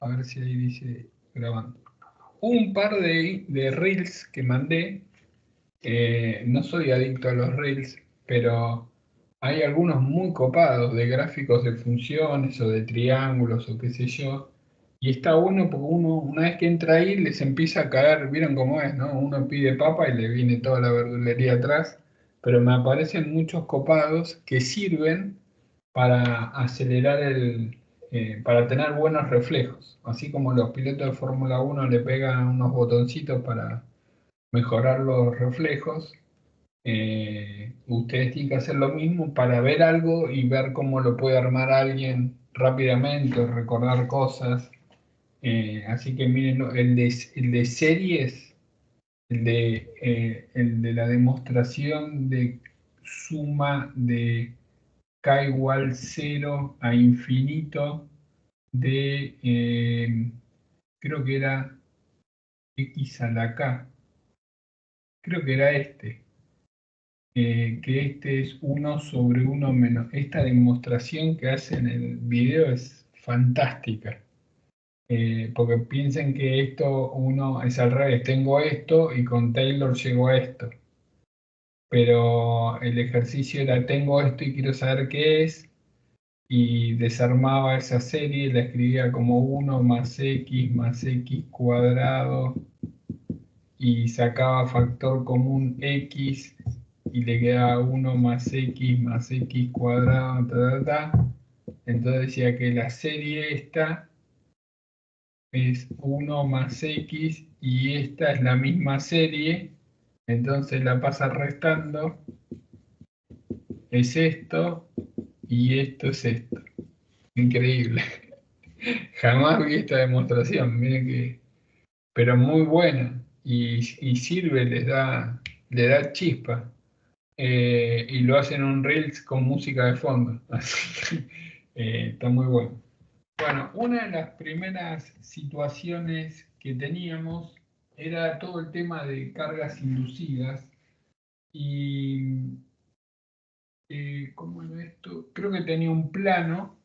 A ver si ahí dice grabando. Un par de reels que mandé. No soy adicto a los reels, pero hay algunos muy copados de gráficos de funciones o de triángulos o qué sé yo. Y está bueno porque uno, una vez que entra ahí, les empieza a caer, vieron cómo es, ¿no? Uno pide papa y le viene toda la verdulería atrás, pero me aparecen muchos copados que sirven para acelerar para tener buenos reflejos. Así como los pilotos de Fórmula 1 le pegan unos botoncitos para mejorar los reflejos, ustedes tienen que hacer lo mismo para ver algo y ver cómo lo puede armar alguien rápidamente o recordar cosas. Así que miren, el de series, el de la demostración de suma de k igual cero a infinito de, creo que era x a la k, creo que era que este es uno sobre uno menos. Esta demostración que hace en el video es fantástica, porque piensen que esto uno es al revés, tengo esto y con Taylor llego a esto, pero el ejercicio era tengo esto y quiero saber qué es, y desarmaba esa serie, la escribía como uno más x cuadrado y sacaba factor común x y le quedaba uno más x cuadrado, ta, ta, ta. Entonces decía que la serie esta es uno más x y esta es la misma serie, entonces la pasa restando, es esto y esto es esto. Increíble. Jamás vi esta demostración, miren que, pero muy buena y sirve, le da chispa. Y lo hacen en un Reels con música de fondo. Así que está muy bueno. Bueno, una de las primeras situaciones que teníamos era todo el tema de cargas inducidas. Y, ¿cómo era esto? Creo que tenía un plano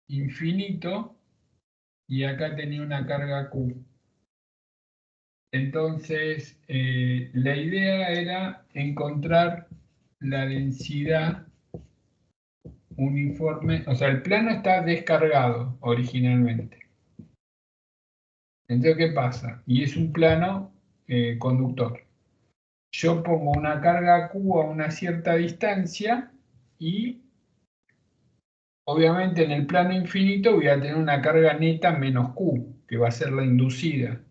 infinito y acá tenía una carga Q. Entonces, la idea era encontrar la densidad uniforme, o sea, el plano está descargado originalmente. Entonces, ¿qué pasa? Y es un plano conductor. Yo pongo una carga Q a una cierta distancia y obviamente en el plano infinito voy a tener una carga neta menos Q, que va a ser la inducida.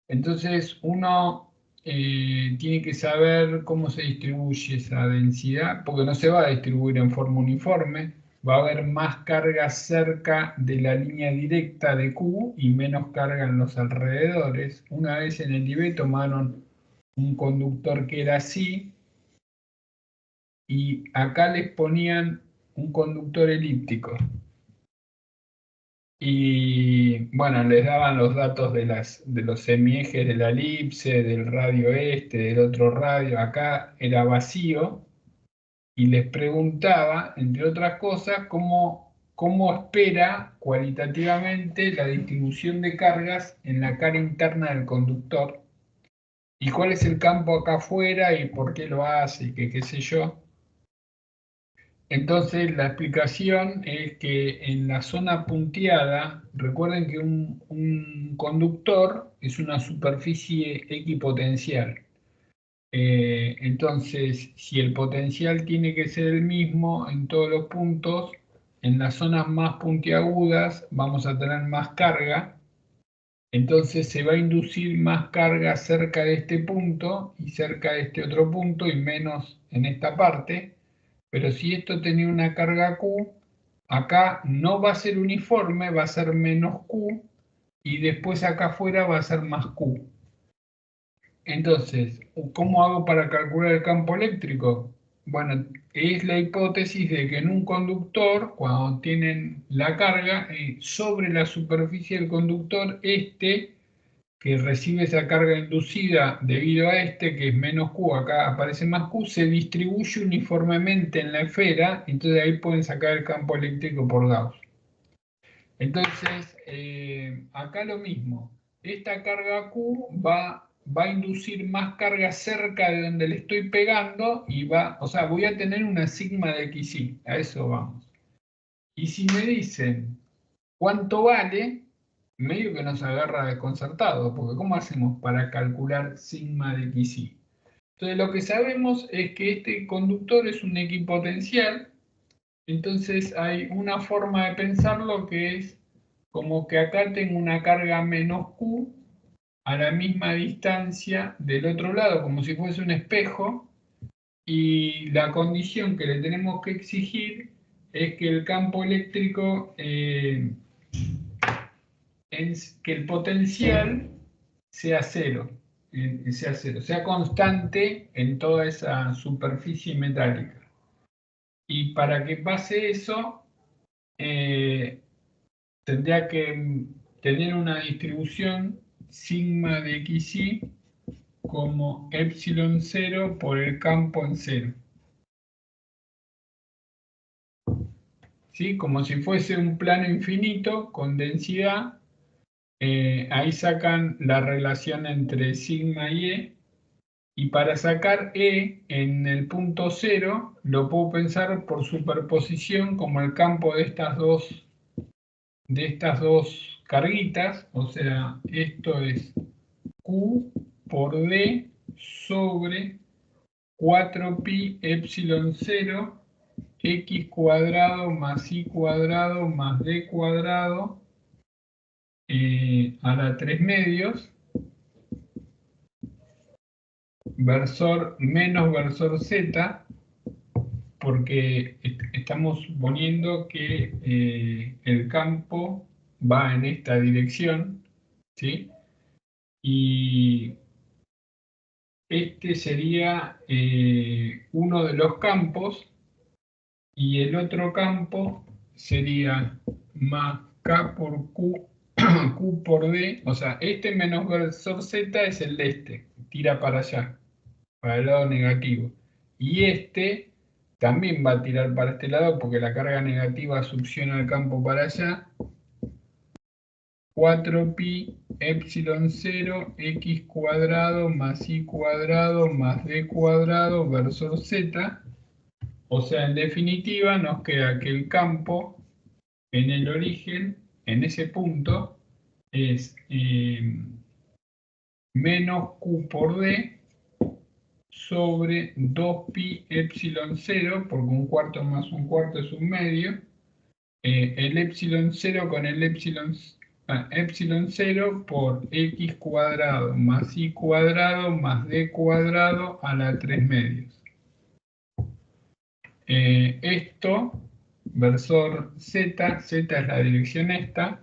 Entonces uno tiene que saber cómo se distribuye esa densidad, porque no se va a distribuir en forma uniforme, va a haber más carga cerca de la línea directa de Q y menos carga en los alrededores. Una vez en el IBE tomaron un conductor que era así y acá les ponían un conductor elíptico. Y bueno, les daban los datos de los semiejes de la elipse, del radio este, del otro radio. Acá era vacío y les preguntaba, entre otras cosas, cómo espera cualitativamente la distribución de cargas en la cara interna del conductor y cuál es el campo acá afuera y por qué lo hace y qué sé yo. Entonces, la explicación es que en la zona punteada, recuerden que un conductor es una superficie equipotencial. Entonces, si el potencial tiene que ser el mismo en todos los puntos, en las zonas más puntiagudas vamos a tener más carga. Entonces se va a inducir más carga cerca de este punto y cerca de este otro punto y menos en esta parte. Pero si esto tenía una carga Q, acá no va a ser uniforme, va a ser menos Q, y después acá afuera va a ser más Q. Entonces, ¿cómo hago para calcular el campo eléctrico? Bueno, es la hipótesis de que en un conductor, cuando tienen la carga, sobre la superficie del conductor, que recibe esa carga inducida debido a que es menos Q, acá aparece más Q, se distribuye uniformemente en la esfera, entonces ahí pueden sacar el campo eléctrico por Gauss. Entonces, acá lo mismo. Esta carga Q va a inducir más carga cerca de donde le estoy pegando y o sea, voy a tener una sigma de XY. A eso vamos. Y si me dicen cuánto vale, medio que nos agarra desconcertado, porque ¿cómo hacemos para calcular sigma de XY? Entonces, lo que sabemos es que este conductor es un equipotencial. Entonces hay una forma de pensarlo que es como que acá tengo una carga menos Q a la misma distancia del otro lado, como si fuese un espejo, y la condición que le tenemos que exigir es que el campo eléctrico, que el potencial sea cero, sea constante en toda esa superficie metálica. Y para que pase eso, tendría que tener una distribución sigma de xy como epsilon 0 por el campo en 0. ¿Sí? Como si fuese un plano infinito con densidad. Ahí sacan la relación entre sigma y E. Y para sacar E en el punto 0, lo puedo pensar por superposición como el campo de estas dos carguitas. O sea, esto es Q por D sobre 4pi epsilon 0 x cuadrado más y cuadrado más d cuadrado a la 3 medios, versor menos versor z, porque estamos suponiendo que el campo va en esta dirección, ¿sí? Y este sería uno de los campos, y el otro campo sería más K por Q, Q por D, o sea, este menos versor Z es el de este, tira para allá, para el lado negativo. Y este también va a tirar para este lado porque la carga negativa succiona el campo para allá. 4pi epsilon 0 x cuadrado más y cuadrado más d cuadrado versor z. O sea, en definitiva nos queda que el campo en el origen, en ese punto, es menos Q por D sobre 2pi epsilon 0, porque un cuarto más un cuarto es un medio. El epsilon 0 con el epsilon 0 por x cuadrado más y cuadrado más d cuadrado a la 3 medios. Esto, versor z, z es la dirección esta,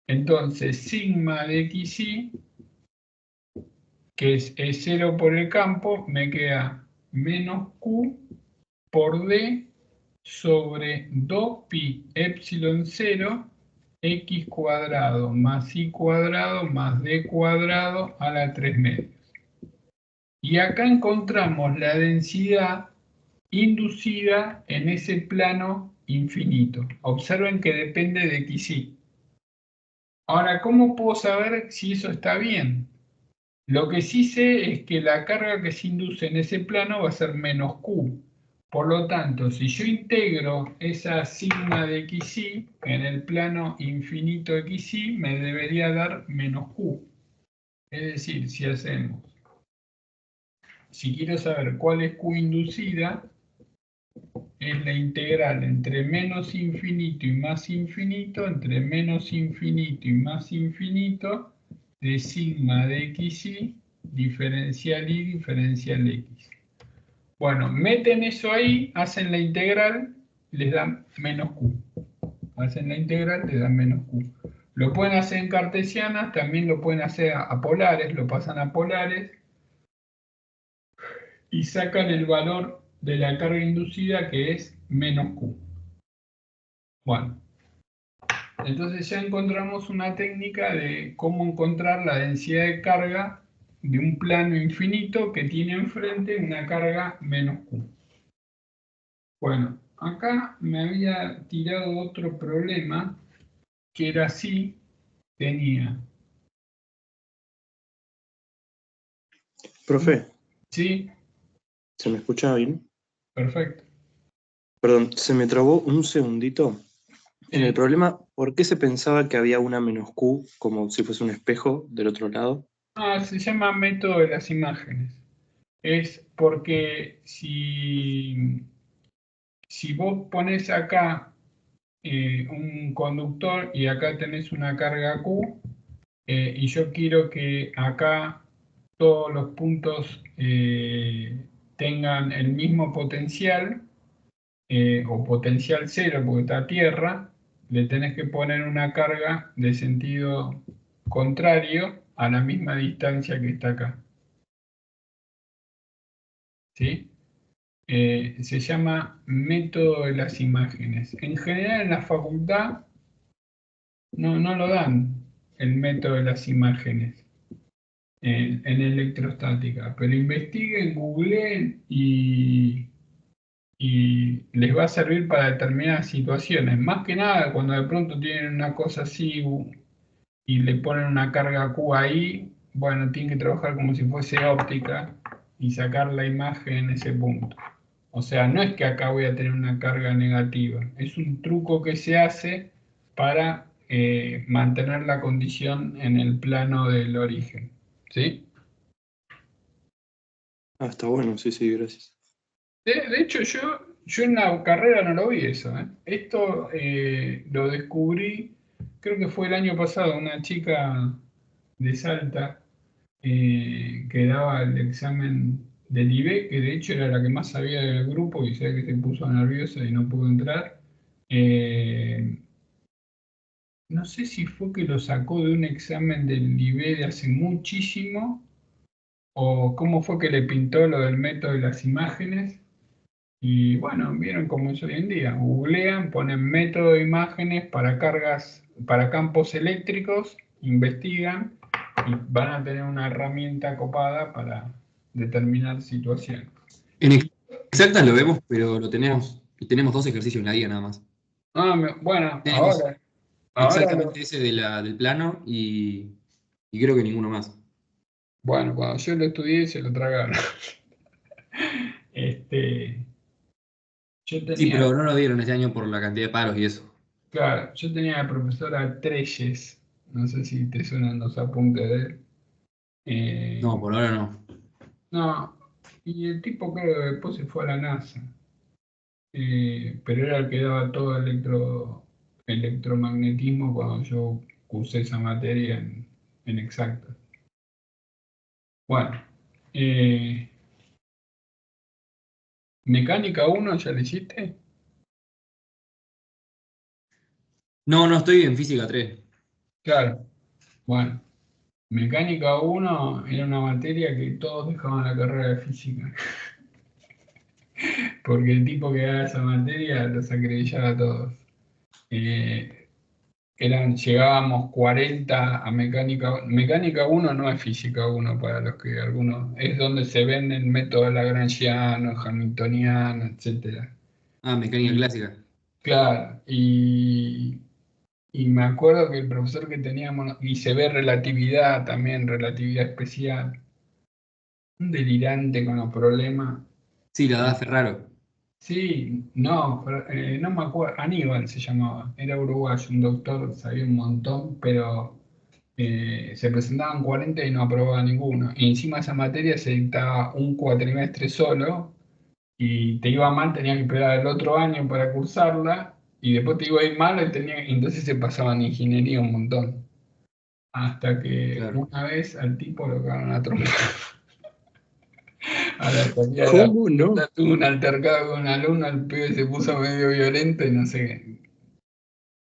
entonces sigma de xy, que es 0 por el campo, me queda menos q por d sobre 2pi epsilon 0 x cuadrado más y cuadrado más d cuadrado a la 3 medios. Y acá encontramos la densidad inducida en ese plano infinito. Observen que depende de xy. Ahora, ¿cómo puedo saber si eso está bien? Lo que sí sé es que la carga que se induce en ese plano va a ser menos q. Por lo tanto, si yo integro esa sigma de xy en el plano infinito xy, me debería dar menos q. Es decir, si quiero saber cuál es q inducida, es la integral entre menos infinito y más infinito, entre menos infinito y más infinito, de sigma de xy, diferencial y diferencial x. Bueno, meten eso ahí, hacen la integral, les dan menos q. Hacen la integral, les dan menos q. Lo pueden hacer en cartesianas, también lo pueden hacer a polares, lo pasan a polares y sacan el valor de la carga inducida, que es menos q. Bueno, entonces ya encontramos una técnica de cómo encontrar la densidad de carga de un plano infinito que tiene enfrente una carga menos q. Bueno, acá me había tirado otro problema que era así, tenía... Profe, Sí, ¿se me escucha bien? perfecto. Perdón, se me trabó un segundito. En el Sí. problema, ¿por qué se pensaba que había una menos Q como si fuese un espejo del otro lado? Se llama método de las imágenes. Es porque si vos pones acá un conductor y acá tenés una carga Q, y yo quiero que acá todos los puntos tengan el mismo potencial, o potencial cero porque está a tierra, le tenés que poner una carga de sentido contrario a la misma distancia que está acá. ¿Sí? Se llama método de las imágenes. En general en la facultad no lo dan, el método de las imágenes en electrostática, pero investiguen, googleen y les va a servir para determinadas situaciones. Más que nada cuando de pronto tienen una cosa así y le ponen una carga Q ahí, bueno, tienen que trabajar como si fuese óptica y sacar la imagen en ese punto. O sea, no es que acá voy a tener una carga negativa, es un truco que se hace para mantener la condición en el plano del origen. ¿Sí? Ah, está bueno, sí, sí, gracias. De hecho, yo en la carrera no lo vi eso, ¿eh? Esto lo descubrí, creo que fue el año pasado, una chica de Salta que daba el examen del IB, que de hecho era la que más sabía del grupo y sé que se puso nerviosa y no pudo entrar. Eh, no sé si fue que lo sacó de un examen del IB de hace muchísimo o cómo fue que le pintó lo del método de las imágenes. Y bueno, vieron cómo es hoy en día. Googlean, ponen método de imágenes para cargas, para campos eléctricos, investigan y van a tener una herramienta copada para determinar situaciones. En Y, exactas lo vemos, pero tenemos dos ejercicios en la guía nada más. bueno, Tenemos ahora exactamente ese del plano y creo que ninguno más. bueno, cuando yo lo estudié se lo tragaron. Este, yo Sí, tenía, pero no lo dieron este año por la cantidad de paros y eso. claro, yo tenía la profesora Treyes, no sé si te suenan los apuntes de él. No, Eh, por ahora no. no, y el tipo creo que después se fue a la NASA, pero era el que daba todo electromagnetismo cuando yo cursé esa materia en exactas. Bueno, eh, mecánica uno ¿ya le hiciste? No, no estoy en física 3. Claro, bueno. Mecánica uno era una materia que todos dejaban la carrera de física, porque el tipo que daba esa materia los acreditaba a todos. Eh, llegábamos 40 a mecánica. Mecánica uno no es física uno para los que algunos, es donde se ven el método lagrangiano, hamiltoniano, etcétera. Ah, mecánica Y clásica. claro, y me acuerdo que el profesor que teníamos, y se ve relatividad también, relatividad especial, un delirante con los problemas. Sí, la da Ferraro. Sí, no, no me acuerdo, Aníbal se llamaba, era uruguayo, un doctor, sabía un montón, pero se presentaban 40 y no aprobaba ninguno. Y encima esa materia se dictaba un cuatrimestre solo y te iba mal, tenías que esperar el otro año para cursarla y después te iba a ir mal y entonces se pasaban ingeniería un montón. Hasta que Claro. una vez al tipo lo cagaron a trompa. A la salida de la ¿Cómo no? facultad tuvo un altercado con un alumno, el pibe se puso medio violento y no sé qué.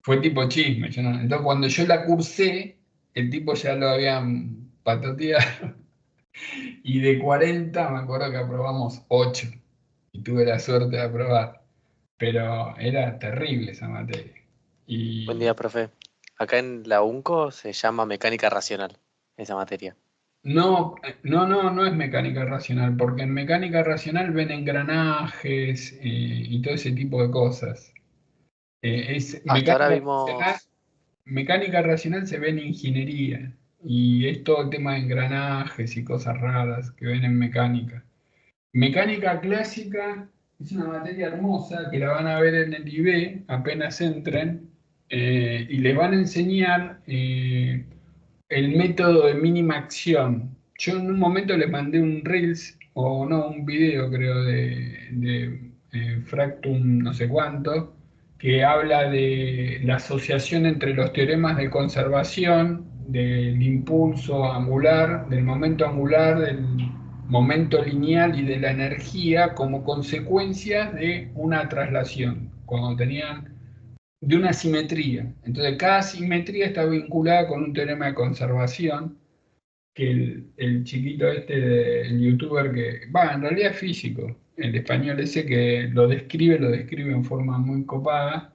Fue tipo chisme. Entonces cuando yo la cursé, el tipo ya lo habían patateado. Y de 40 me acuerdo que aprobamos 8 y tuve la suerte de aprobar, pero era terrible esa materia. Buen Y día, profe. Acá en la UNCO se llama mecánica racional, esa materia. no es mecánica racional, porque en mecánica racional ven engranajes y todo ese tipo de cosas. Es Hasta ahora mecánica racional, vimos. mecánica racional se ve en ingeniería y es todo el tema de engranajes y cosas raras que ven en mecánica. Mecánica clásica es una materia hermosa que la van a ver en el IB apenas entren y les van a enseñar el método de mínima acción. Yo en un momento les mandé un Reels, o no, un video creo de Fractum no sé cuánto, que habla de la asociación entre los teoremas de conservación, del impulso angular, del momento lineal y de la energía como consecuencias de una traslación, cuando tenían de una simetría. Entonces, cada simetría está vinculada con un teorema de conservación que el chiquito el youtuber que, va, en realidad es físico, el español ese que lo describe en forma muy copada,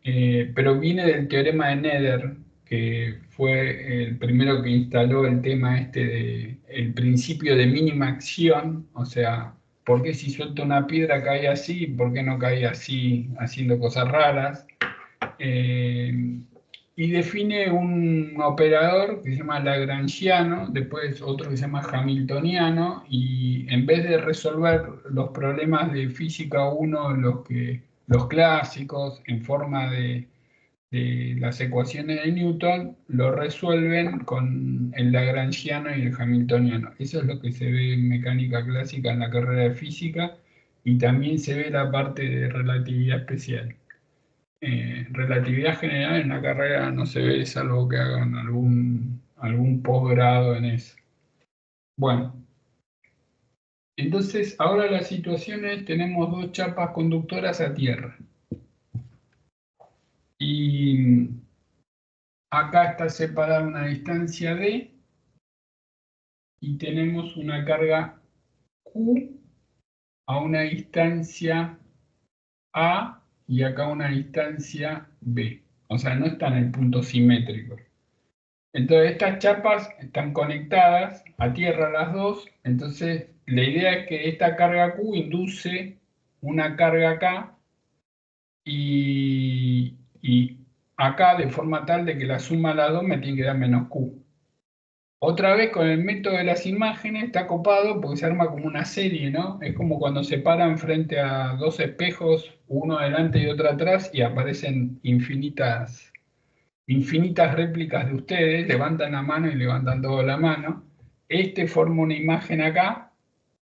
pero viene del teorema de Nether, que fue el primero que instaló el tema de el principio de mínima acción, o sea, ¿por qué si suelto una piedra cae así? ¿Por qué no cae así haciendo cosas raras? Y define un operador que se llama lagrangiano, después otro que se llama hamiltoniano, y en vez de resolver los problemas de física 1, los clásicos, en forma de las ecuaciones de Newton, lo resuelven con el lagrangiano y el hamiltoniano. Eso es lo que se ve en mecánica clásica en la carrera de física, y también se ve la parte de relatividad especial. Relatividad general en la carrera no se ve, salvo que hagan algún posgrado en eso. Bueno, entonces ahora la situación es, tenemos dos chapas conductoras a tierra. Y acá está separada una distancia D y tenemos una carga Q a una distancia A y acá una distancia B. O sea, no están en el punto simétrico. Entonces estas chapas están conectadas a tierra las dos, entonces la idea es que esta carga Q induce una carga acá y acá de forma tal de que la suma de las dos me tiene que dar menos Q. Otra vez con el método de las imágenes está copado porque se arma como una serie, ¿no? Es como cuando se paran frente a dos espejos, uno adelante y otro atrás, y aparecen infinitas réplicas de ustedes, levantan la mano y levantan toda la mano. Este forma una imagen acá,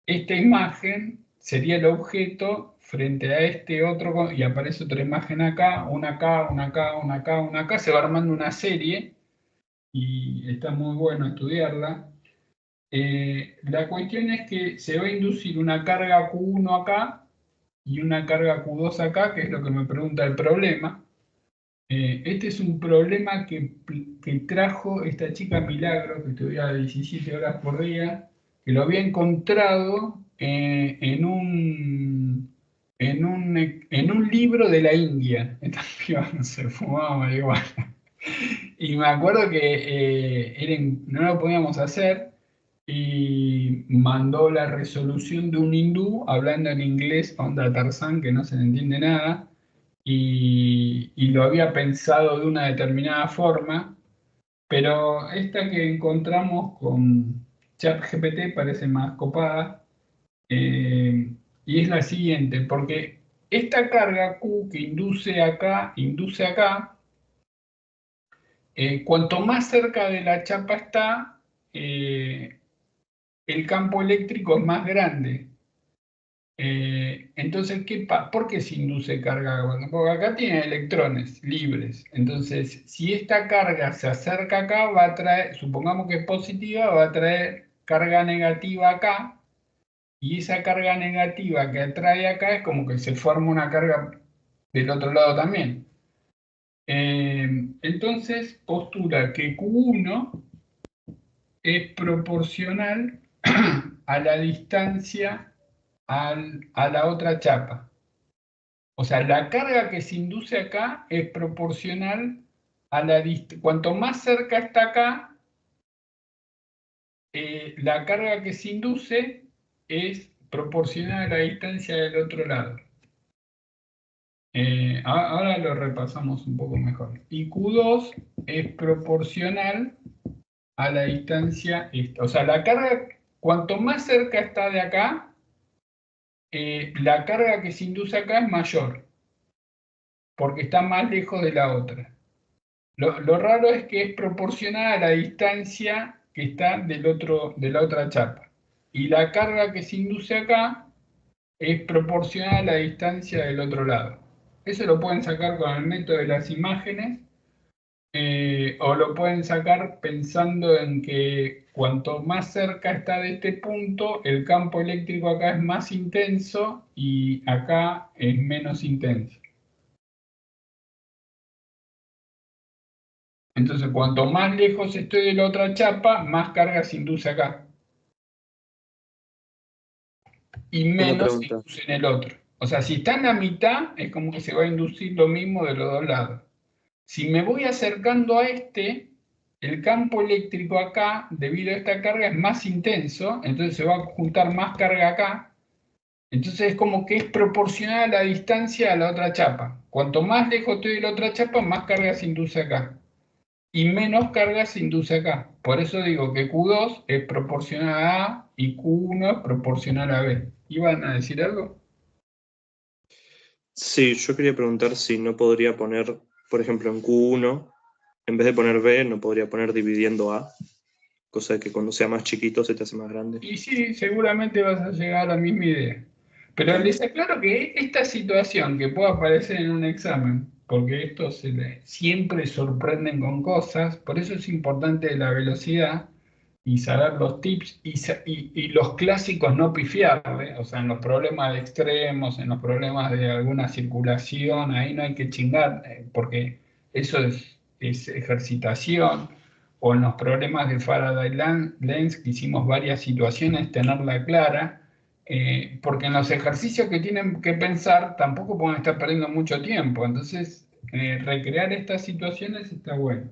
esta imagen sería el objeto frente a este otro, y aparece otra imagen acá, una acá, una acá, una acá, una acá, se va armando una serie, y está muy bueno estudiarla. La cuestión es que se va a inducir una carga Q1 acá, y una carga Q2 acá, que es lo que me pregunta el problema. Este es un problema que trajo esta chica Milagro, que estudiaba 17 horas por día, que lo había encontrado en un libro de la India. Esta piba no se fumaba marihuana. Y me acuerdo que no lo podíamos hacer y mandó la resolución de un hindú hablando en inglés, onda Tarzán, que no se le entiende nada. Y lo había pensado de una determinada forma, pero esta que encontramos con ChatGPT parece más copada, y es la siguiente, porque esta carga Q que induce acá, cuanto más cerca de la chapa está, el campo eléctrico es más grande. Entonces, ¿por qué se induce carga? Bueno, porque acá tiene electrones libres. Entonces, si esta carga se acerca acá, va a traer, supongamos que es positiva, va a traer carga negativa acá, y esa carga negativa que atrae acá es como que se forma una carga del otro lado también. Entonces, postula que Q1 es proporcional a la distancia a la otra chapa. O sea, la carga que se induce acá es proporcional a la distancia. Cuanto más cerca está acá, la carga que se induce es proporcional a la distancia del otro lado. Ahora lo repasamos un poco mejor. Y Q2 es proporcional a la distancia esta. O sea, la carga, cuanto más cerca está de acá, la carga que se induce acá es mayor, porque está más lejos de la otra. Lo raro es que es proporcional a la distancia que está de la otra chapa. Y la carga que se induce acá es proporcional a la distancia del otro lado. Eso lo pueden sacar con el método de las imágenes, o lo pueden sacar pensando en que cuanto más cerca está de este punto, el campo eléctrico acá es más intenso y acá es menos intenso. Entonces, cuanto más lejos estoy de la otra chapa, más carga se induce acá. Y menos se induce en el otro. O sea, si está en la mitad, es como que se va a inducir lo mismo de los dos lados. Si me voy acercando a este, el campo eléctrico acá, debido a esta carga, es más intenso, entonces se va a juntar más carga acá. Entonces es como que es proporcional a la distancia a la otra chapa. Cuanto más lejos estoy de la otra chapa, más carga se induce acá. Y menos carga se induce acá. Por eso digo que Q2 es proporcional a A y Q1 es proporcional a B. ¿Iban a decir algo? Sí, yo quería preguntar si no podría poner, por ejemplo, en Q1, en vez de poner B, no podría poner dividiendo A, cosa de que cuando sea más chiquito se te hace más grande. Y sí, seguramente vas a llegar a la misma idea. Pero les aclaro que esta situación que puede aparecer en un examen, porque estos siempre sorprenden con cosas, por eso es importante la velocidad y saber los tips y los clásicos no pifiarle, o sea, en los problemas de extremos, en los problemas de alguna circulación, ahí no hay que chingar, porque eso es ejercitación, o en los problemas de Faraday Lens, que hicimos varias situaciones, tenerla clara, porque en los ejercicios que tienen que pensar tampoco pueden estar perdiendo mucho tiempo, entonces recrear estas situaciones está bueno.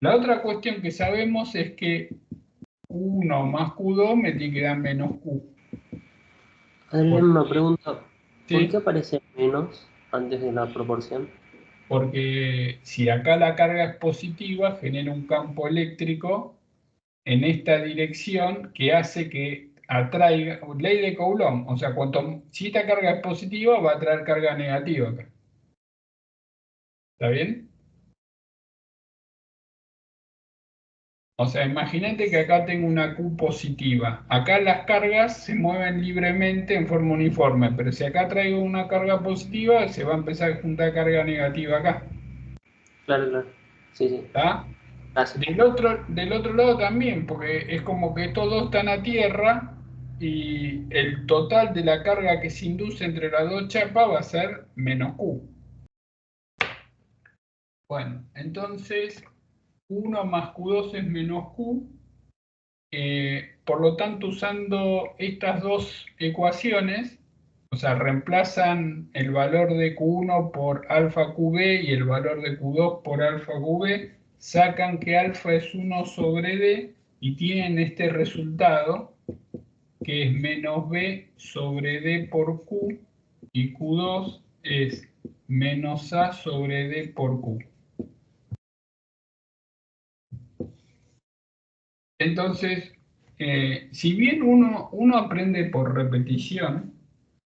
La otra cuestión que sabemos es que Q1 más Q2 me tiene que dar menos Q. Adrián, una pregunta. ¿Por ¿Sí? qué aparece menos antes de la proporción? Porque si acá la carga es positiva, genera un campo eléctrico en esta dirección que hace que atraiga, ley de Coulomb, o sea, si esta carga es positiva, va a traer carga negativa acá. ¿Está bien? O sea, imagínate que acá tengo una Q positiva. Acá las cargas se mueven libremente en forma uniforme, pero si acá traigo una carga positiva, se va a empezar a juntar carga negativa acá. Claro, claro. Sí, sí. ¿Está? Gracias. Del otro lado también, porque es como que estos dos están a tierra y el total de la carga que se induce entre las dos chapas va a ser menos Q. Bueno, entonces 1 más Q2 es menos Q. Por lo tanto, usando estas dos ecuaciones, o sea, reemplazan el valor de Q1 por alfa QB y el valor de Q2 por alfa QB, sacan que alfa es 1 sobre D y tienen este resultado que es menos B sobre D por Q y Q2 es menos A sobre D por Q. Entonces, si bien uno aprende por repetición,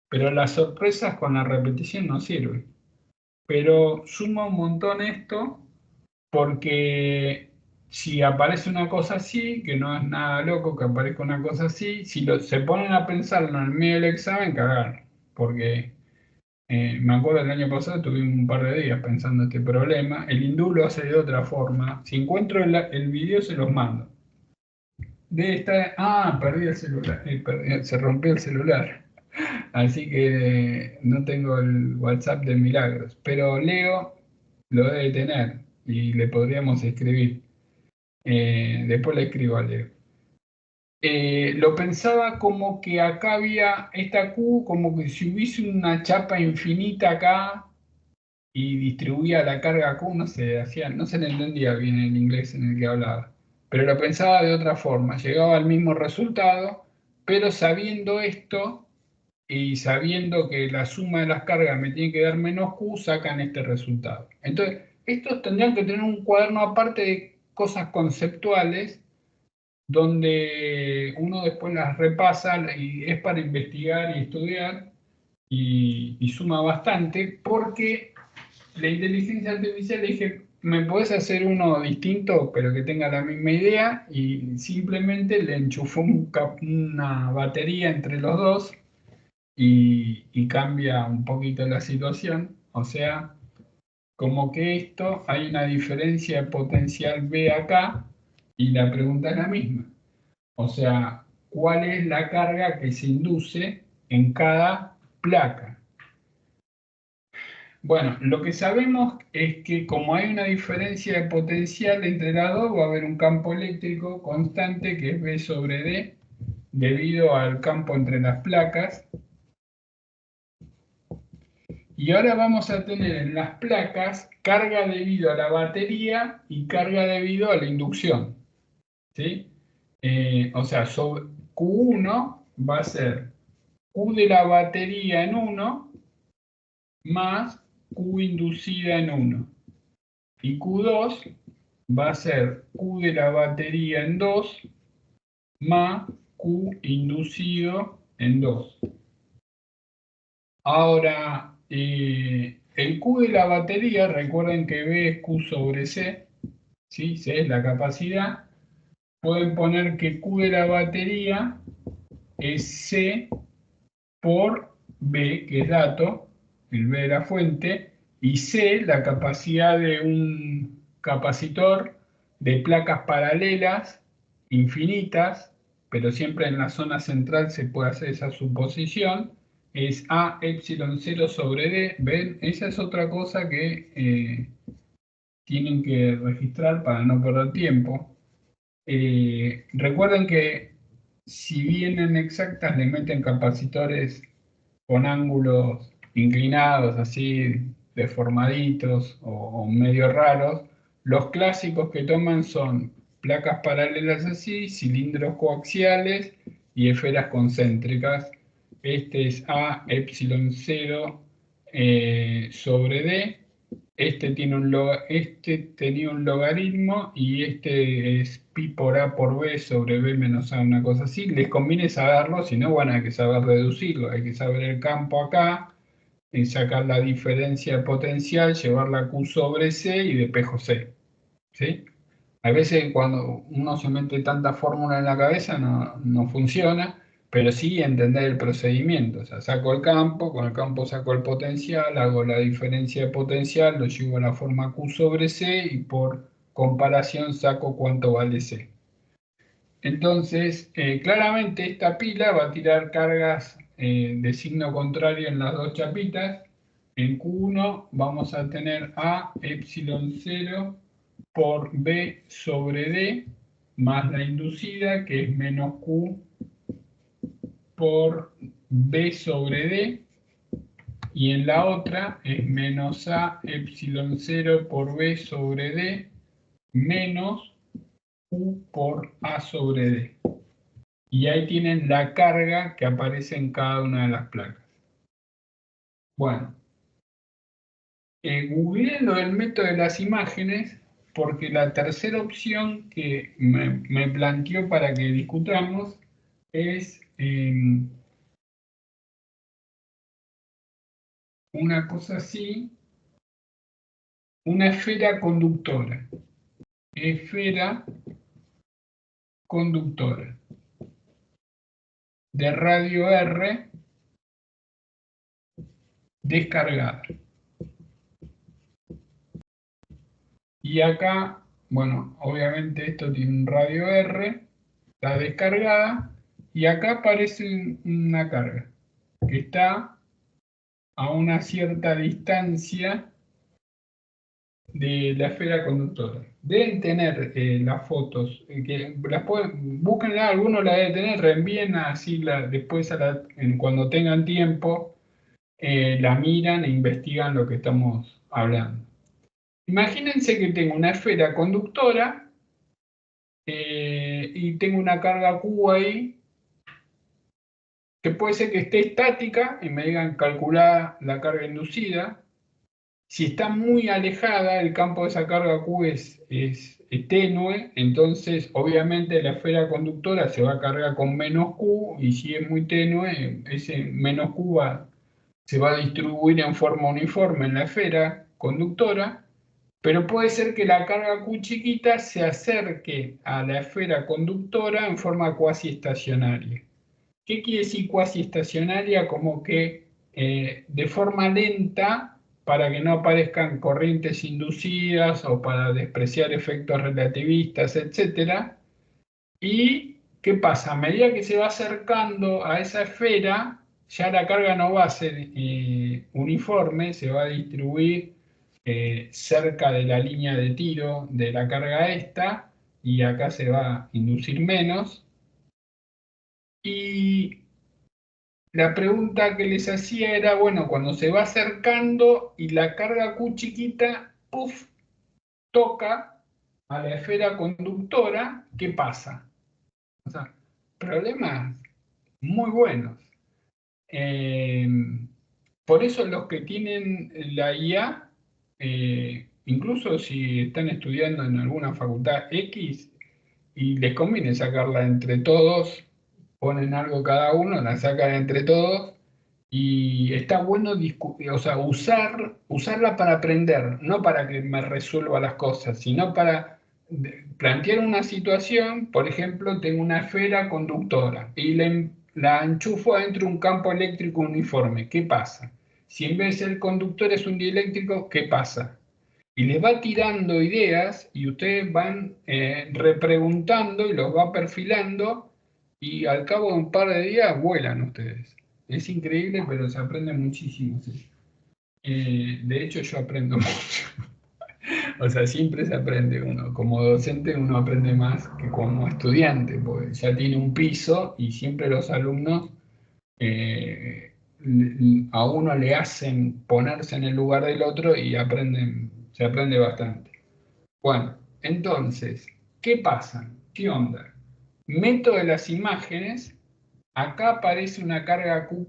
pero las sorpresas con la repetición no sirven. Pero suma un montón esto porque si aparece una cosa así, que no es nada loco que aparezca una cosa así, si se ponen a pensarlo en el medio del examen, cagaron. Porque me acuerdo el año pasado, tuvimos un par de días pensando este problema. El hindú lo hace de otra forma. Si encuentro el video, se los mando. Debe estar. Ah, perdí el celular. Se rompió el celular. Así que no tengo el WhatsApp de Milagros. Pero Leo lo debe tener y le podríamos escribir. Después le escribo a Leo. Lo pensaba como que acá había esta Q, como que si hubiese una chapa infinita acá y distribuía la carga Q, no se hacía, no se le entendía bien el inglés en el que hablaba. Pero lo pensaba de otra forma, llegaba al mismo resultado, pero sabiendo esto y sabiendo que la suma de las cargas me tiene que dar menos Q, sacan este resultado. Entonces, estos tendrían que tener un cuaderno aparte de cosas conceptuales, donde uno después las repasa y es para investigar y estudiar y suma bastante, porque la inteligencia artificial le dije, me podés hacer uno distinto, pero que tenga la misma idea, y simplemente le enchufó una batería entre los dos y cambia un poquito la situación. O sea, como que esto hay una diferencia de potencial B acá y la pregunta es la misma. O sea, ¿cuál es la carga que se induce en cada placa? Bueno, lo que sabemos es que como hay una diferencia de potencial entre las dos, va a haber un campo eléctrico constante que es B sobre D, debido al campo entre las placas. Y ahora vamos a tener en las placas carga debido a la batería y carga debido a la inducción, ¿sí? O sea, sobre Q1 va a ser Q de la batería en 1 más Q inducida en 1. Y Q2 va a ser Q de la batería en 2 más Q inducido en 2. Ahora, el Q de la batería, recuerden que B es Q sobre C, ¿sí? C es la capacidad. Pueden poner que Q de la batería es C por B, que es dato, el B de la fuente, y C, la capacidad de un capacitor de placas paralelas infinitas, pero siempre en la zona central se puede hacer esa suposición, es A epsilon 0 sobre D. ¿Ven? Esa es otra cosa que tienen que registrar para no perder tiempo. Recuerden que si vienen exactas le meten capacitores con ángulos inclinados, así deformaditos o medio raros. Los clásicos que toman son placas paralelas así, cilindros coaxiales y esferas concéntricas. Este es A epsilon 0 sobre D. Este tenía un logaritmo y este es pi por A por B sobre B menos A, una cosa así. Les conviene saberlo, si no, bueno, hay que saber reducirlo, hay que saber el campo acá, y sacar la diferencia potencial, llevarla a Q sobre C y despejo C. ¿Sí? A veces cuando uno se mete tanta fórmula en la cabeza no funciona, pero sí entender el procedimiento. O sea, saco el campo, con el campo saco el potencial, hago la diferencia de potencial, lo llevo a la forma Q sobre C y por comparación saco cuánto vale C. Entonces, claramente esta pila va a tirar cargas de signo contrario en las dos chapitas. En Q1 vamos a tener A epsilon 0 por B sobre D más la inducida, que es menos Q por B sobre D. Y en la otra es menos A epsilon 0 por B sobre D menos Q por A sobre D. Y ahí tienen la carga que aparece en cada una de las placas. Bueno, googleé lo del método de las imágenes porque la tercera opción que me planteó para que discutamos es una cosa así, una esfera conductora. Esfera conductora de radio R descargada. Y acá, bueno, obviamente esto tiene un radio R, está descargada, y acá aparece una carga que está a una cierta distancia de la esfera conductora. Deben tener las fotos, que búsquenla, algunos la deben tener, reenvíen así después cuando tengan tiempo, la miran e investigan lo que estamos hablando. Imagínense que tengo una esfera conductora y tengo una carga Q ahí, que puede ser que esté estática y me digan calcular la carga inducida, Si está muy alejada, el campo de esa carga Q es tenue, entonces obviamente la esfera conductora se va a cargar con menos Q, y si es muy tenue, ese menos Q se va a distribuir en forma uniforme en la esfera conductora, pero puede ser que la carga Q chiquita se acerque a la esfera conductora en forma cuasi estacionaria. ¿Qué quiere decir cuasi estacionaria? Como que de forma lenta, para que no aparezcan corrientes inducidas o para despreciar efectos relativistas, etc. ¿Y qué pasa? A medida que se va acercando a esa esfera, ya la carga no va a ser uniforme, se va a distribuir cerca de la línea de tiro de la carga esta, y acá se va a inducir menos. Y la pregunta que les hacía era, bueno, cuando se va acercando y la carga Q chiquita, puff, toca a la esfera conductora, ¿qué pasa? O sea, problemas muy buenos. Por eso los que tienen la IA, incluso si están estudiando en alguna facultad X y les conviene sacarla entre todos, ponen algo cada uno, la sacan entre todos, y está bueno o sea, usarla para aprender, no para que me resuelva las cosas, sino para plantear una situación. Por ejemplo, tengo una esfera conductora y la enchufo dentro de un campo eléctrico uniforme. ¿Qué pasa? Si en vez de ser conductor es un dieléctrico, ¿qué pasa? Y les va tirando ideas y ustedes van repreguntando y los va perfilando, y al cabo de un par de días vuelan ustedes. Es increíble, pero se aprende muchísimo. ¿Sí? De hecho, yo aprendo mucho. O sea, siempre se aprende uno. Como docente uno aprende más que como estudiante, porque ya tiene un piso y siempre los alumnos eh, a uno le hacen ponerse en el lugar del otro y se aprende bastante. Bueno, entonces, ¿qué pasa? ¿Qué onda? Método de las imágenes, acá aparece una carga Q',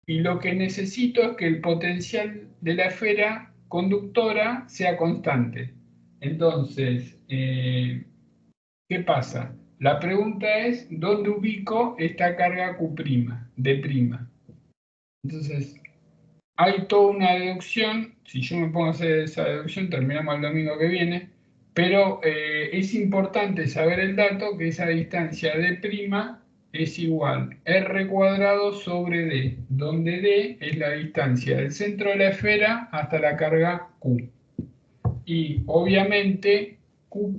y lo que necesito es que el potencial de la esfera conductora sea constante. Entonces, ¿qué pasa? La pregunta es, ¿dónde ubico esta carga Q', D'? Entonces, hay toda una deducción. Si yo me pongo a hacer esa deducción, terminamos el domingo que viene, pero es importante saber el dato, que esa distancia D' es igual R cuadrado sobre D, donde D es la distancia del centro de la esfera hasta la carga Q. Y obviamente Q'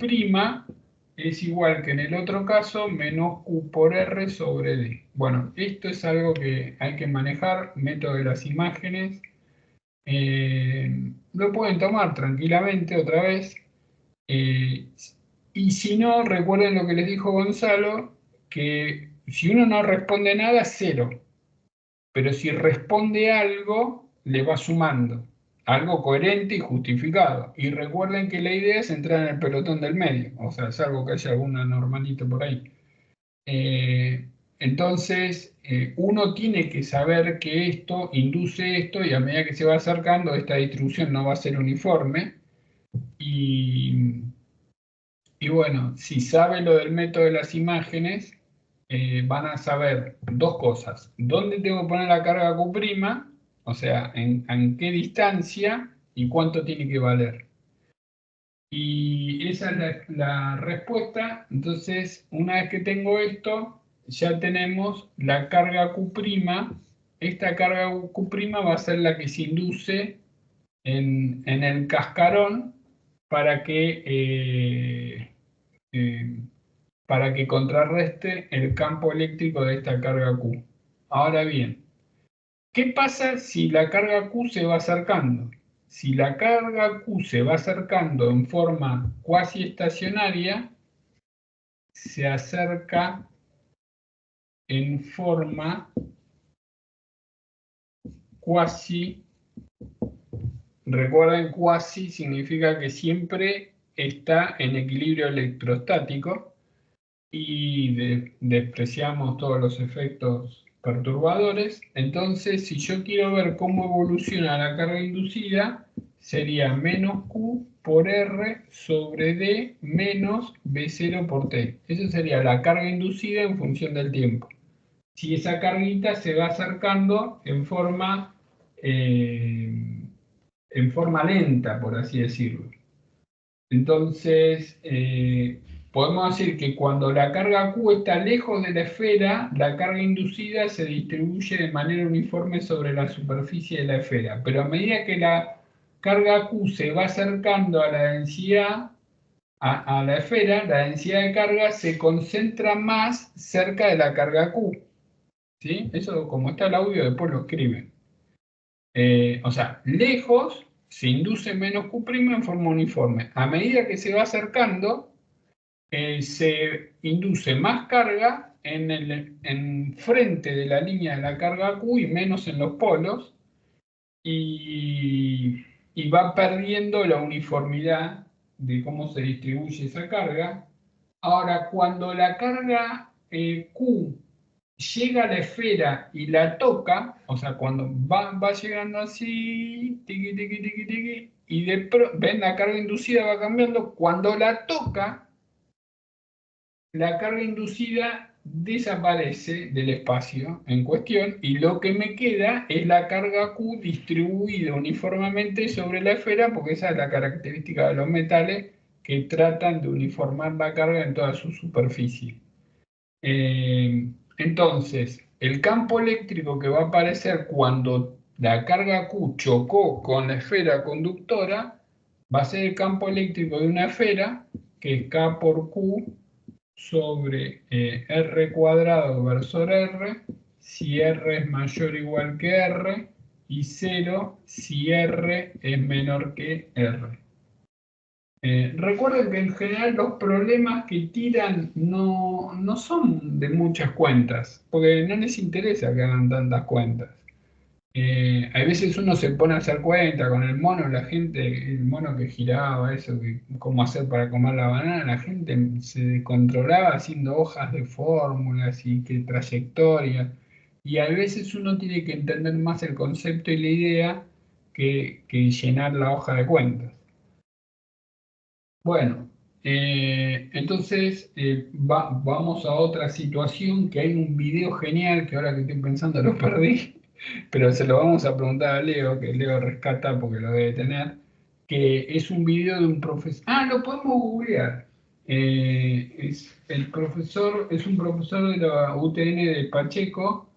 es igual que en el otro caso, menos Q por R sobre D. Bueno, esto es algo que hay que manejar, método de las imágenes. Lo pueden tomar tranquilamente otra vez. Y si no, recuerden lo que les dijo Gonzalo, que si uno no responde nada, cero. Pero si responde algo, le va sumando. Algo coherente y justificado. Y recuerden que la idea es entrar en el pelotón del medio. O sea, salvo que haya algún anormalito por ahí. Entonces, uno tiene que saber que esto induce esto, y a medida que se va acercando, esta distribución no va a ser uniforme. Y bueno, si sabe lo del método de las imágenes, van a saber dos cosas. ¿Dónde tengo que poner la carga Q'? O sea, en qué distancia y cuánto tiene que valer. Y esa es la respuesta. Entonces, una vez que tengo esto, ya tenemos la carga Q'. Esta carga Q' va a ser la que se induce en el cascarón para que contrarreste el campo eléctrico de esta carga Q. Ahora bien, ¿qué pasa si la carga Q se va acercando? Si la carga Q se va acercando en forma cuasi estacionaria, se acerca en forma cuasi. Recuerden, cuasi significa que siempre está en equilibrio electrostático, y despreciamos todos los efectos perturbadores. Entonces, si yo quiero ver cómo evoluciona la carga inducida, sería menos Q por R sobre D menos B0 por T. Eso sería la carga inducida en función del tiempo. Si esa carguita se va acercando en forma lenta, por así decirlo. Entonces, podemos decir que cuando la carga Q está lejos de la esfera, la carga inducida se distribuye de manera uniforme sobre la superficie de la esfera. Pero a medida que la carga Q se va acercando a la densidad, a la esfera, la densidad de carga se concentra más cerca de la carga Q. ¿Sí? Eso, como está el audio, después lo escriben. O sea, lejos se induce menos Q' en forma uniforme. A medida que se va acercando, se induce más carga en frente de la línea de la carga Q y menos en los polos, y va perdiendo la uniformidad de cómo se distribuye esa carga. Ahora, cuando la carga Q llega a la esfera y la toca, o sea, cuando va llegando así, tiqui, tiqui, tiqui, tiqui, y ven, la carga inducida va cambiando, cuando la toca, la carga inducida desaparece del espacio en cuestión y lo que me queda es la carga Q distribuida uniformemente sobre la esfera, porque esa es la característica de los metales, que tratan de uniformar la carga en toda su superficie. Entonces, el campo eléctrico que va a aparecer cuando la carga Q chocó con la esfera conductora va a ser el campo eléctrico de una esfera, que es K por Q sobre R cuadrado versor R, si R es mayor o igual que R, y 0 si R es menor que R. Recuerden que en general los problemas que tiran no son de muchas cuentas, porque no les interesa que hagan tantas cuentas. A veces uno se pone a hacer cuenta con el mono, el mono que giraba, eso, cómo hacer para comer la banana, la gente se descontrolaba haciendo hojas de fórmulas y qué trayectoria. Y a veces uno tiene que entender más el concepto y la idea que llenar la hoja de cuentas. Bueno, entonces vamos a otra situación, que hay un video genial que ahora que estoy pensando lo perdí, pero se lo vamos a preguntar a Leo, que Leo rescata porque lo debe tener, que es un video de un profesor. Ah, lo podemos googlear. Es un profesor de la UTN de Pacheco,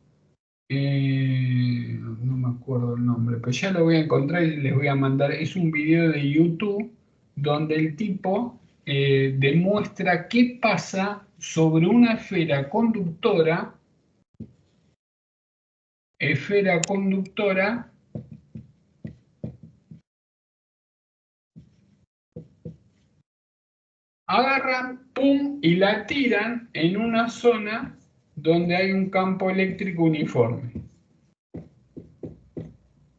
no me acuerdo el nombre, pero ya lo voy a encontrar y les voy a mandar. Es un video de YouTube donde el tipo demuestra qué pasa sobre una esfera conductora, agarran, pum, y la tiran en una zona donde hay un campo eléctrico uniforme.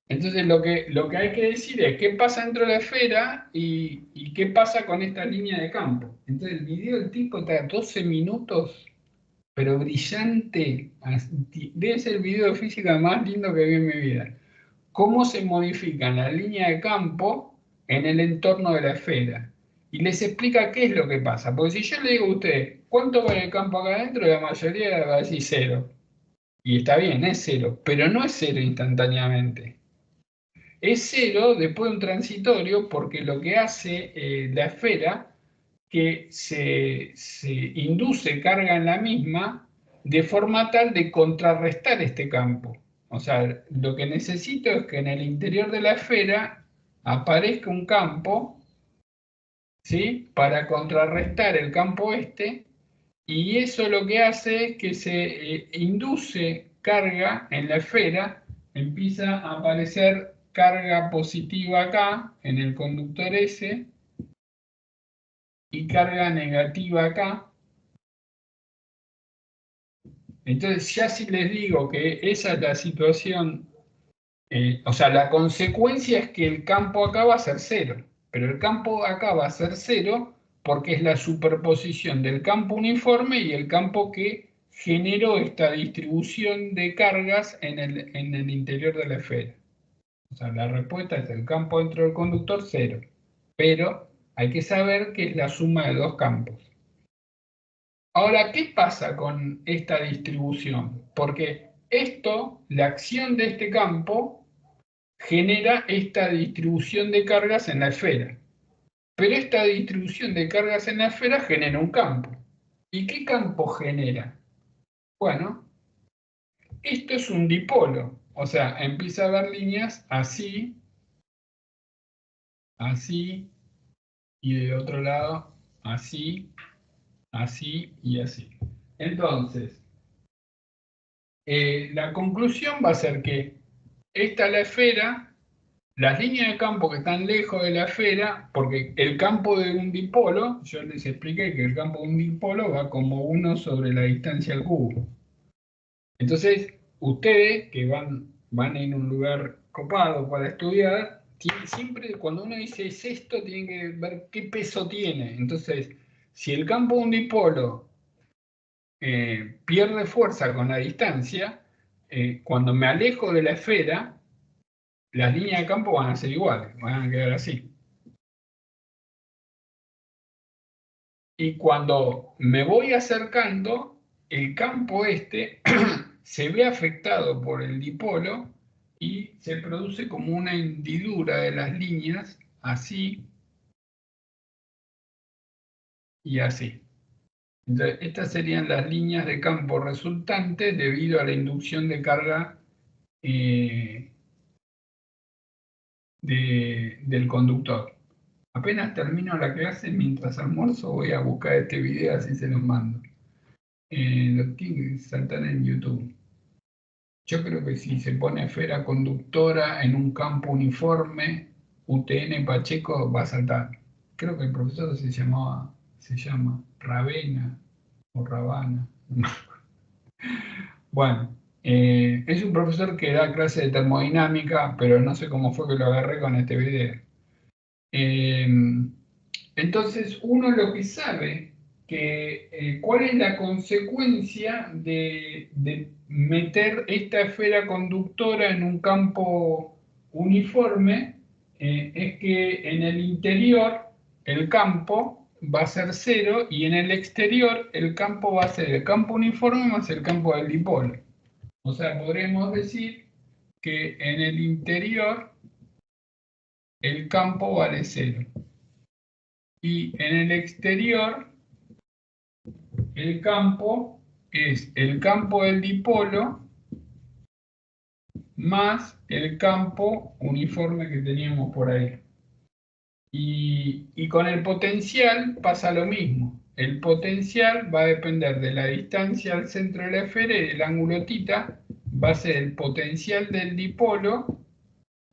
Entonces lo que hay que decir es qué pasa dentro de la esfera y qué pasa con esta línea de campo. Entonces el video del tipo está 12 minutos, pero brillante. Debe ser el video de física más lindo que vi en mi vida. Cómo se modifica la línea de campo en el entorno de la esfera. Y les explica qué es lo que pasa. Porque si yo le digo a usted, ¿cuánto vale el campo acá adentro? La mayoría va a decir 0. Y está bien, es 0, pero no es 0 instantáneamente. Es 0 después de un transitorio, porque lo que hace la esfera, que se induce carga en la misma de forma tal de contrarrestar este campo. O sea, lo que necesito es que en el interior de la esfera aparezca un campo, ¿sí?, para contrarrestar el campo este, y eso lo que hace es que se induce carga en la esfera, empieza a aparecer carga positiva acá, en el conductor S, y carga negativa acá. Entonces, ya si les digo que esa es la situación, o sea, la consecuencia es que el campo acá va a ser 0, pero el campo acá va a ser 0 porque es la superposición del campo uniforme y el campo que generó esta distribución de cargas en el interior de la esfera. O sea, la respuesta es el campo dentro del conductor, 0. Pero hay que saber que es la suma de dos campos. Ahora, ¿qué pasa con esta distribución? Porque esto, la acción de este campo, genera esta distribución de cargas en la esfera. Pero esta distribución de cargas en la esfera genera un campo. ¿Y qué campo genera? Bueno, esto es un dipolo. O sea, empieza a haber líneas así, así, y del otro lado, así, así y así. Entonces, la conclusión va a ser que esta es la esfera, las líneas de campo que están lejos de la esfera, porque el campo de un dipolo, yo les expliqué que el campo de un dipolo va como 1 sobre la distancia al cubo. Entonces, ustedes que van en un lugar copado para estudiar, siempre cuando uno dice es esto, tienen que ver qué peso tiene. Entonces, si el campo de un dipolo pierde fuerza con la distancia, cuando me alejo de la esfera, las líneas de campo van a ser iguales, van a quedar así. Y cuando me voy acercando, el campo este se ve afectado por el dipolo y se produce como una hendidura de las líneas, así y así. Entonces, estas serían las líneas de campo resultantes debido a la inducción de carga del conductor. Apenas termino la clase, mientras almuerzo voy a buscar este video, así se los mando. Lo tienen que saltar en YouTube. Yo creo que si se pone esfera conductora en un campo uniforme, UTN Pacheco va a saltar. Creo que el profesor se llama Ravena o Ravana. Bueno, es un profesor que da clase de termodinámica, pero no sé cómo fue que lo agarré con este video. Entonces, uno lo que sabe que cuál es la consecuencia de meter esta esfera conductora en un campo uniforme, es que en el interior el campo va a ser 0 y en el exterior el campo va a ser el campo uniforme más el campo del dipolo. O sea, podremos decir que en el interior el campo vale 0. Y en el exterior, el campo es el campo del dipolo más el campo uniforme que teníamos por ahí. Y con el potencial pasa lo mismo. El potencial va a depender de la distancia al centro de la esfera y del ángulo θ. Va a ser el potencial del dipolo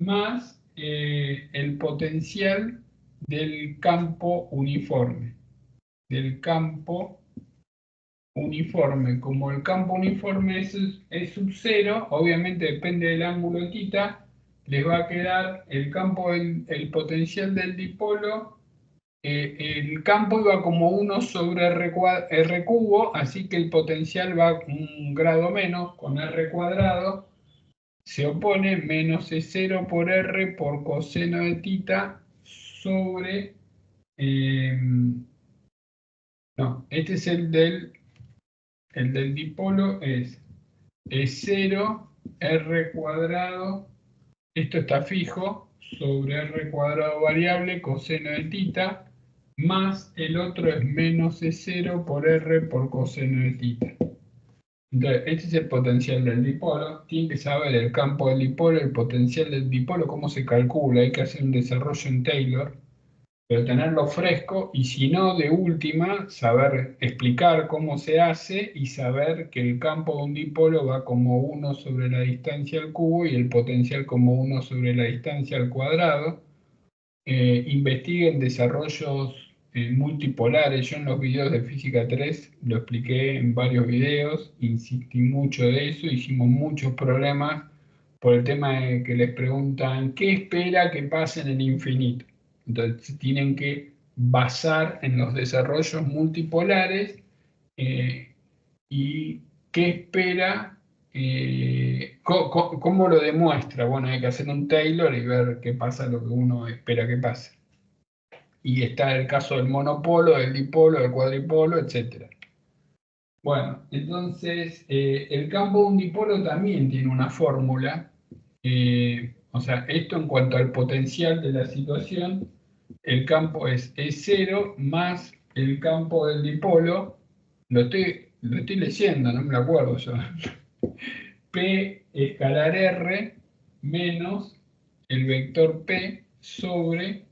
más el potencial del campo uniforme. Del campo uniforme. Como el campo uniforme es sub 0, obviamente depende del ángulo θ, les va a quedar el campo, el potencial del dipolo, el campo iba como 1 sobre r cubo, así que el potencial va un grado menos, con r cuadrado, se opone menos E0 por r por coseno de θ sobre... no, este es el del dipolo, es E0 r cuadrado, esto está fijo, sobre r cuadrado variable coseno de θ, más el otro es menos E0 por r por coseno de θ. Entonces, este es el potencial del dipolo. Tienen que saber el campo del dipolo, el potencial del dipolo, cómo se calcula. Hay que hacer un desarrollo en Taylor, pero tenerlo fresco y si no, de última, saber explicar cómo se hace y saber que el campo de un dipolo va como 1 sobre la distancia al cubo y el potencial como 1 sobre la distancia al cuadrado. Investiguen desarrollos multipolares. Yo en los videos de Física 3 lo expliqué en varios videos, insistí mucho de eso, hicimos muchos problemas por el tema de que les preguntan ¿qué espera que pase en el infinito? Entonces tienen que basar en los desarrollos multipolares y qué espera, cómo lo demuestra. Bueno, hay que hacer un Taylor y ver qué pasa lo que uno espera que pase. Y está el caso del monopolo, del dipolo, del cuadripolo, etc. Bueno, entonces el campo de un dipolo también tiene una fórmula. O sea, esto en cuanto al potencial de la situación, el campo es E0 más el campo del dipolo. Lo estoy leyendo, no me lo acuerdo yo. P escalar R menos el vector P sobre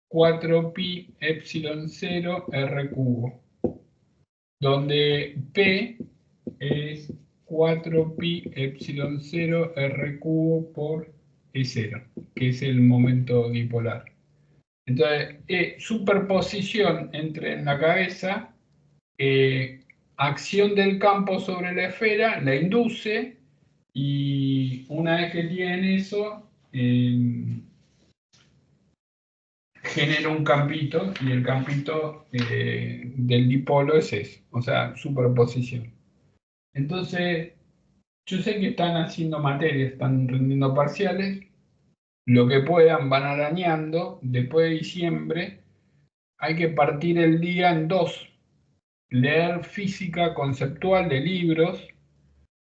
4pi epsilon 0 R cubo, donde P es 4pi epsilon 0 R cubo por E0, que es el momento dipolar. Entonces, superposición entre en la cabeza, acción del campo sobre la esfera, la induce, y una vez que tienen eso, genera un campito, y el campito del dipolo es eso, o sea, superposición. Entonces, yo sé que están haciendo materias, están rindiendo parciales, lo que puedan van arañando. Después de diciembre hay que partir el día en dos: leer física conceptual de libros,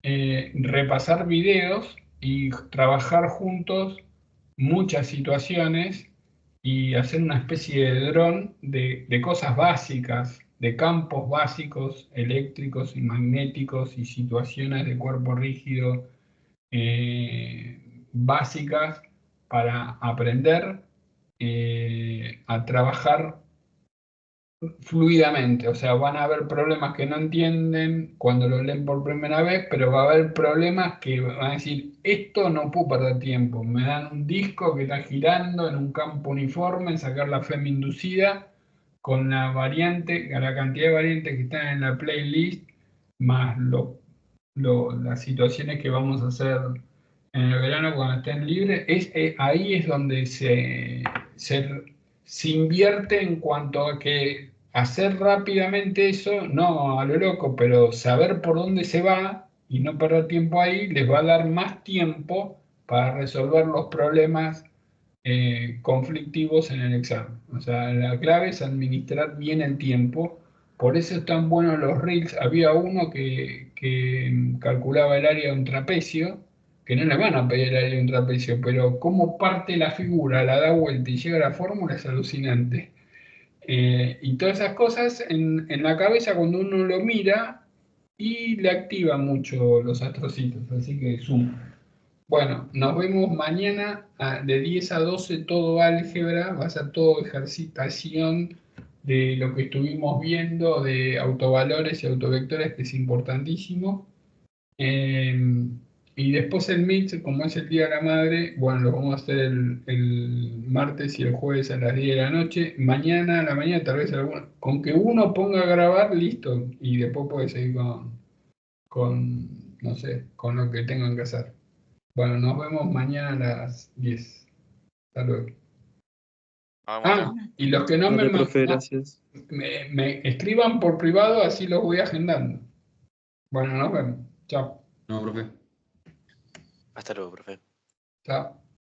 repasar videos y trabajar juntos muchas situaciones y hacer una especie de dron de cosas básicas, de campos básicos eléctricos y magnéticos y situaciones de cuerpo rígido básicas para aprender a trabajar fluidamente. O sea, van a haber problemas que no entienden cuando lo leen por primera vez, pero va a haber problemas que van a decir, esto no puedo perder tiempo, me dan un disco que está girando en un campo uniforme, sacar la FEM inducida con la variante, la cantidad de variantes que están en la playlist, más las situaciones que vamos a hacer en el verano cuando estén libres. Ahí es donde se invierte en cuanto a que hacer rápidamente eso, no a lo loco, pero saber por dónde se va y no perder tiempo ahí, les va a dar más tiempo para resolver los problemas conflictivos en el examen. O sea, la clave es administrar bien el tiempo. Por eso están buenos los reels. Había uno que calculaba el área de un trapecio, que no le van a pedir el área de un trapecio, pero cómo parte la figura, la da vuelta y llega a la fórmula es alucinante. Y todas esas cosas en la cabeza cuando uno lo mira y le activa mucho los astrocitos, así que suma. Bueno, nos vemos mañana de 10 a 12, todo álgebra, va a ser todo ejercitación de lo que estuvimos viendo de autovalores y autovectores, que es importantísimo. Y después el mix, como es el Día de la Madre, bueno, lo vamos a hacer el martes y el jueves a las 10 de la noche. Mañana a la mañana, tal vez con que uno ponga a grabar, listo, y después puede seguir no sé, con lo que tengan que hacer. Bueno, nos vemos mañana a las 10. Hasta luego. Y los que no Dale, profe, gracias. me escriban por privado, así los voy agendando. Bueno, nos vemos. Chao. No, profe. Hasta luego, profe. Chao.